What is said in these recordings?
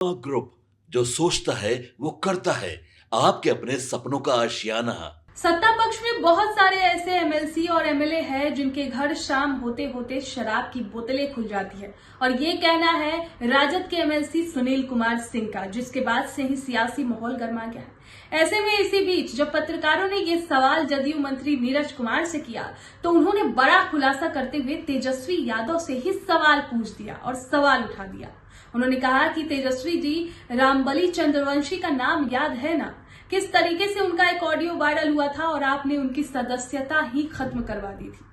Group, जो सोचता है वो करता है। आपके अपने सपनों का आशियाना। सत्ता पक्ष में बहुत सारे ऐसे एमएलसी और एमएलए हैं जिनके घर शाम होते होते शराब की बोतलें खुल जाती है, और ये कहना है राजद के एमएलसी सुनील कुमार सिंह का, जिसके बाद से ही सियासी माहौल गर्मा गया है। ऐसे में इसी बीच जब पत्रकारों ने ये सवाल जदयू मंत्री नीरज कुमार से किया तो उन्होंने बड़ा खुलासा करते हुए तेजस्वी यादव से ही सवाल पूछ दिया और सवाल उठा दिया। उन्होंने कहा कि तेजस्वी जी, रामबली चंद्रवंशी का नाम याद है ना? किस तरीके से उनका एक ऑडियो वायरल हुआ था और आपने उनकी सदस्यता ही खत्म करवा दी थी।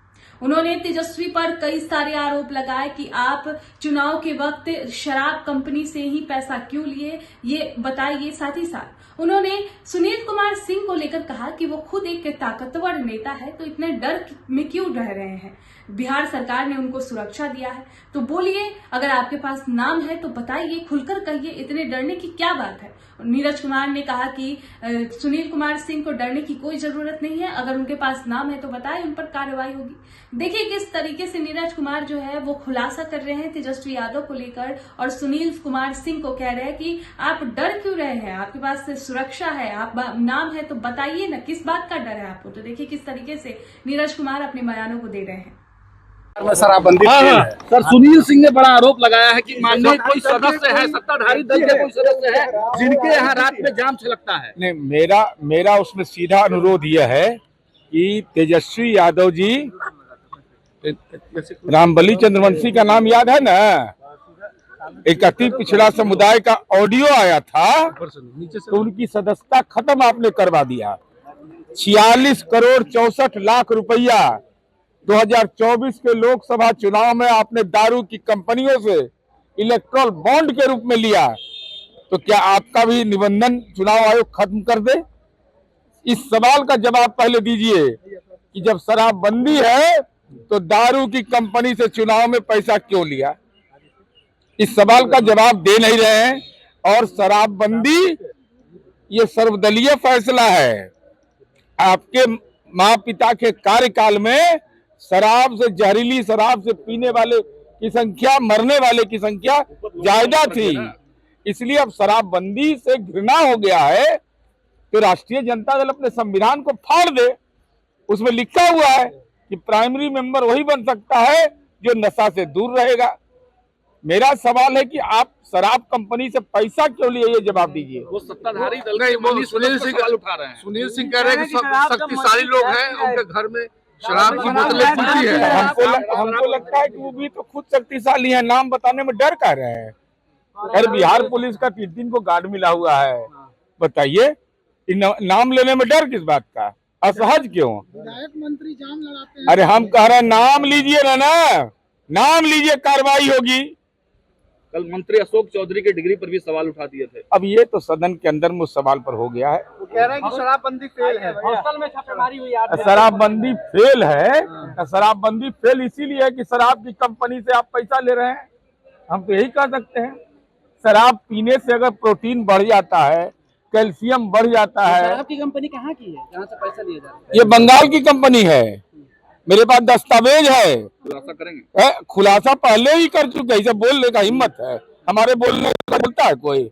उन्होंने तेजस्वी पर कई सारे आरोप लगाए कि आप चुनाव के वक्त शराब कंपनी से ही पैसा क्यों लिए, ये बताइए। साथ ही साथ उन्होंने सुनील कुमार सिंह को लेकर कहा कि वो खुद एक ताकतवर नेता है, तो इतने डर में क्यों रह रहे हैं? बिहार सरकार ने उनको सुरक्षा दिया है, तो बोलिए, अगर आपके पास नाम है तो बताइए, खुलकर कहिए, इतने डरने की क्या बात है? नीरज कुमार ने कहा कि सुनील कुमार सिंह को डरने की कोई जरूरत नहीं है, अगर उनके पास नाम है तो बताएं, उन पर कार्रवाई होगी। देखिए किस तरीके से नीरज कुमार जो है वो खुलासा कर रहे हैं तेजस्वी यादव को लेकर, और सुनील कुमार सिंह को कह रहे हैं कि आप डर क्यों रहे हैं, आपके पास सुरक्षा है, आप नाम है तो बताइए ना, किस बात का डर है आपको? तो देखिए किस तरीके से नीरज कुमार अपने बयानों को दे रहे हैं। शराबबंदी सर, सुनील सिंह ने बड़ा आरोप लगाया है कि माननीय कोई सदस्य है, सत्ताधारी दल के कोई सदस्य है जिनके यहाँ रात में जाम छलकता है। नहीं, मेरा उसमें सीधा अनुरोध यह है कि तेजस्वी यादव जी, रामबली चंद्रवंशी का नाम याद है ना? एक अति पिछड़ा समुदाय का ऑडियो आया था, तो उनकी सदस्यता खत्म आपने करवा दिया। 46 करोड़ 64 लाख रुपया 2024 के लोकसभा चुनाव में आपने दारू की कंपनियों से इलेक्ट्रल बॉन्ड के रूप में लिया, तो क्या आपका भी निबंधन चुनाव आयोग खत्म कर दे? इस सवाल का जवाब पहले दीजिए कि जब शराबबंदी है तो दारू की कंपनी से चुनाव में पैसा क्यों लिया? इस सवाल का जवाब दे नहीं रहे हैं। और शराबबंदी ये सर्वदलीय फैसला है। आपके माँ पिता के कार्यकाल में शराब से, जहरीली शराब से पीने वाले की संख्या, मरने वाले की संख्या ज्यादा थी, इसलिए अब शराबबंदी से घृणा हो गया है। तो राष्ट्रीय जनता दल अपने संविधान को फाड़ दे। उसमें लिखा हुआ है कि प्राइमरी मेंबर वही बन सकता है जो नशा से दूर रहेगा। मेरा सवाल है कि आप शराब कंपनी से पैसा क्यों लिए, ये जवाब दीजिए। वो सत्ताधारी दल के सुनील सिंह सवाल उठा रहे हैं। सुनील सिंह कह रहे हैं कि शक्तिशाली लोग हैं, उनके घर में शराब की बोतलें खुलती है। हमको लगता है कि वो भी तो खुद शक्तिशाली है, नाम बताने में डर कर रहे हैं। अरे बिहार पुलिस का 3 दिन को गार्ड मिला हुआ है, बताइए नाम लेने में डर किस बात का? असहज क्यों? विधायक मंत्री जाम लड़ाते हैं। अरे हम कह रहे हैं नाम लीजिए ना, नाम लीजिए, कार्रवाई होगी। कल मंत्री अशोक चौधरी के डिग्री पर भी सवाल उठा दिए थे। अब ये तो सदन के अंदर में उस सवाल पर हो गया है। वो कह रहे हैं कि शराबबंदी फेल है। हॉस्टल में छापेमारी हुई आज। शराबबंदी फेल है। शराबबंदी फेल इसीलिए है कि शराब की कंपनी से आप पैसा ले रहे हैं। हम तो यही कह सकते हैं। शराब पीने से अगर प्रोटीन बढ़ जाता है, कैल्शियम बढ़ जाता है। शराब की कंपनी कहाँ की है, जहाँ से पैसा लिया जा रहा है? ये बंगाल की कंपनी है, मेरे पास दस्तावेज है। खुलासा करेंगे? खुलासा पहले ही कर चुके, इसे बोलने का हिम्मत है? हमारे बोलने का बोलता है कोई?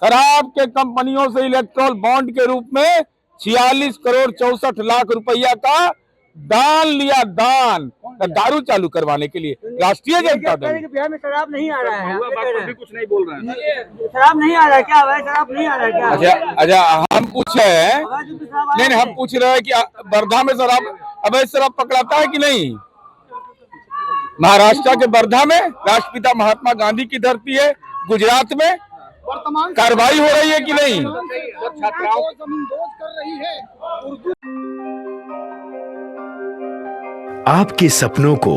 शराब के कंपनियों से इलेक्ट्रल बॉन्ड के रूप में 46 करोड़ 64 लाख रुपया का दान लिया, दान दारू चालू करवाने के लिए। राष्ट्रीय जनता दल बिहार में शराब नहीं आ रहा है, भी कुछ नहीं बोल रहे हैं। शराब नहीं आ रहा है क्या? शराब नहीं आ रहा है क्या? अच्छा, हम पूछ रहे हैं, नहीं, हम पूछ रहे हैं कि वर्धा में शराब, अवैध शराब पकड़ाता है कि नहीं? महाराष्ट्र के वर्धा में राष्ट्रपिता महात्मा गांधी की धरती है, गुजरात में कार्रवाई हो रही है कि नहीं? छात्राओं को जमींदोज कर रही है। आपके सपनों को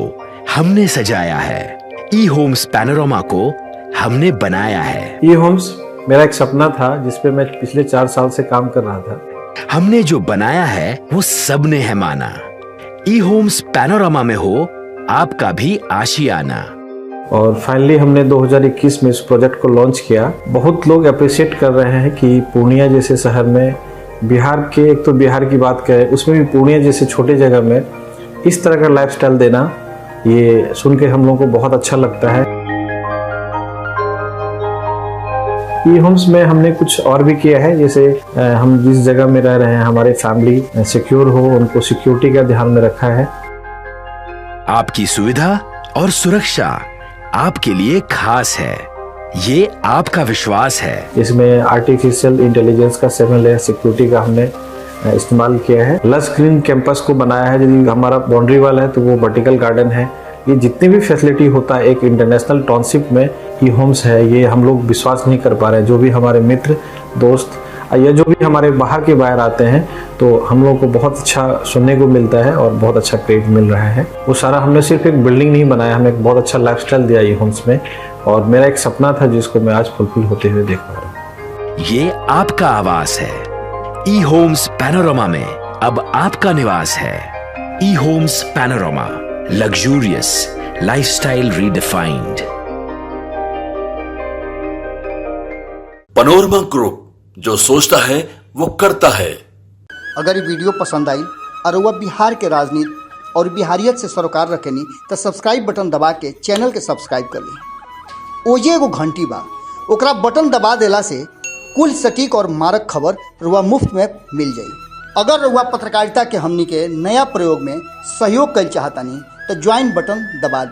हमने सजाया है, ई होम्स पैनोरमा को हमने बनाया है। ई होम्स मेरा एक सपना था जिसपे मैं पिछले 4 साल से काम कर रहा था। हमने जो बनाया है वो सबने है माना। ई होम्स पैनोरमा में हो आपका भी आशियाना। और फाइनली हमने 2021 में इस प्रोजेक्ट को लॉन्च किया। बहुत लोग अप्रिशिएट कर रहे हैं कि पूर्णिया जैसे शहर में, बिहार के, एक तो बिहार की बात करें उसमें भी पूर्णिया जैसे छोटे जगह में इस तरह का लाइफस्टाइल देना, ये सुन के हम लोगों को बहुत अच्छा लगता है। ई होम्स में हमने कुछ और भी किया है, जैसे हम जिस जगह में रह रहे हैं हमारे फैमिली सिक्योर हो, उनको सिक्योरिटी का ध्यान में रखा है। आपकी सुविधा और सुरक्षा आपके लिए खास है, ये आपका विश्वास है। इसमें आर्टिफिशियल इंटेलिजेंस का 7 लेयर सिक्योरिटी का हमने इस्तेमाल किया है। लस ग्रीन कैंपस को बनाया है, यदि हमारा बाउंड्री वाल है तो वो वर्टिकल गार्डन है। ये जितनी भी फैसिलिटी होता है एक इंटरनेशनल टाउनशिप में ई होम्स है, ये हम लोग विश्वास नहीं कर पा रहे हैं। जो भी हमारे मित्र दोस्त या जो भी हमारे बाहर के बाहर आते हैं तो हम लोग को बहुत अच्छा सुनने को मिलता है और बहुत अच्छा क्रेडिट मिल रहा है। वो सारा हमने सिर्फ एक बिल्डिंग नहीं बनाया, हमें एक बहुत अच्छा लाइफस्टाइल दिया ई होम्स में, और मेरा एक सपना था जिसको मैं आज फुलफिल होते हुए देख पा रहा हूँ। ये आपका आवास है। ई होम्स पैनोरामा में अब आपका निवास है। E Homes Panorama, luxurious lifestyle redefined. Panorama group, जो सोचता है वो करता है। अगर ये वीडियो पसंद आई और वह बिहार के राजनीति और बिहारियत से सरोकार रखेनी तो सब्सक्राइब बटन दबा के चैनल के सब्सक्राइब कर ली। ओजे एगो घंटी बा, ओकरा बटन दबा देला से कुल सटीक और मारक खबर रुआ मुफ्त में मिल जाई। अगर रुआ पत्रकारिता के हमनी के नया प्रयोग में सहयोग कर चाहतानी तो ज्वाइन बटन दबा दी।